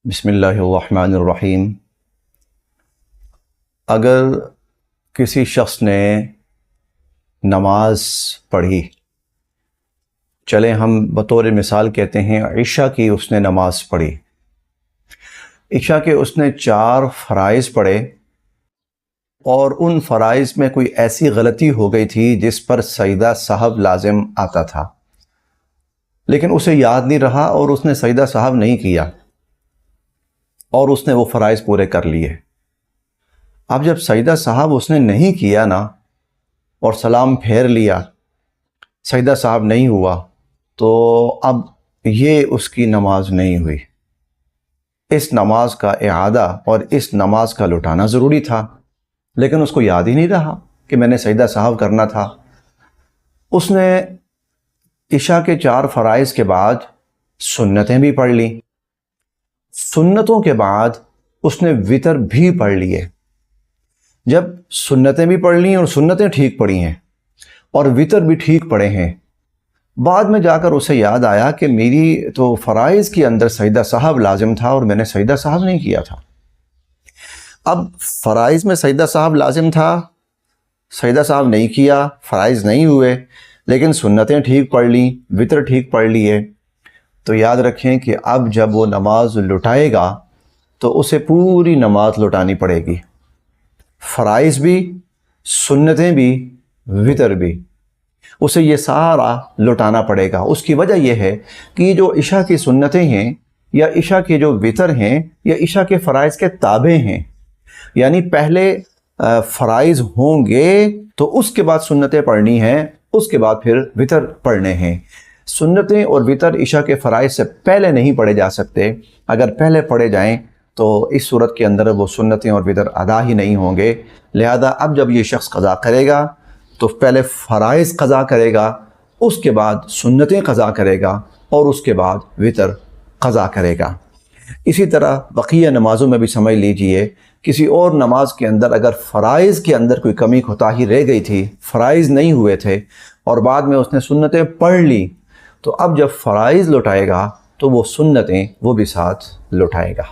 بسم اللہ الرحمن الرحیم۔ اگر کسی شخص نے نماز پڑھی، چلیں ہم بطور مثال کہتے ہیں عشاء کی اس نے نماز پڑھی، عشاء کے اس نے 4 فرائض پڑھے اور ان فرائض میں کوئی ایسی غلطی ہو گئی تھی جس پر سجدہ سہو لازم آتا تھا، لیکن اسے یاد نہیں رہا اور اس نے سجدہ سہو نہیں کیا اور اس نے وہ فرائض پورے کر لیے۔ اب جب سجدہ سہو اس نے نہیں کیا نا اور سلام پھیر لیا، سجدہ سہو نہیں ہوا، تو اب یہ اس کی نماز نہیں ہوئی۔ اس نماز کا اعادہ اور اس نماز کا لوٹانا ضروری تھا، لیکن اس کو یاد ہی نہیں رہا کہ میں نے سجدہ سہو کرنا تھا۔ اس نے عشاء کے 4 فرائض کے بعد سنتیں بھی پڑھ لیں، سنتوں کے بعد اس نے وتر بھی پڑھ لیے۔ جب سنتیں بھی پڑھ لیں اور سنتیں ٹھیک پڑھی ہیں اور وتر بھی ٹھیک پڑھے ہیں، بعد میں جا کر اسے یاد آیا کہ میری تو فرائض کے اندر سجدہ سہو لازم تھا اور میں نے سجدہ سہو نہیں کیا تھا۔ اب فرائض میں سجدہ سہو لازم تھا، سجدہ سہو نہیں کیا، فرائض نہیں ہوئے، لیکن سنتیں ٹھیک پڑھ لیں، وتر ٹھیک پڑھ لیے، تو یاد رکھیں کہ اب جب وہ نماز لٹائے گا تو اسے پوری نماز لٹانی پڑے گی، فرائض بھی، سنتیں بھی، وتر بھی، اسے یہ سارا لٹانا پڑے گا۔ اس کی وجہ یہ ہے کہ جو عشاء کی سنتیں ہیں یا عشاء کے جو وتر ہیں یا عشاء کے فرائض کے تابع ہیں، یعنی پہلے فرائض ہوں گے تو اس کے بعد سنتیں پڑھنی ہیں، اس کے بعد پھر وتر پڑھنے ہیں۔ سنتیں اور وتر عشاء کے فرائض سے پہلے نہیں پڑھے جا سکتے، اگر پہلے پڑھے جائیں تو اس صورت کے اندر وہ سنتیں اور وتر ادا ہی نہیں ہوں گے۔ لہذا اب جب یہ شخص قضا کرے گا تو پہلے فرائض قضا کرے گا، اس کے بعد سنتیں قضا کرے گا اور اس کے بعد وتر قضا کرے گا۔ اسی طرح بقیہ نمازوں میں بھی سمجھ لیجئے، کسی اور نماز کے اندر اگر فرائض کے اندر کوئی کمی کوتاہی رہ گئی تھی، فرائض نہیں ہوئے تھے اور بعد میں اس نے سنتیں پڑھ لی، تو اب جب فرائض لوٹائے گا تو وہ سنتیں وہ بھی ساتھ لوٹائے گا۔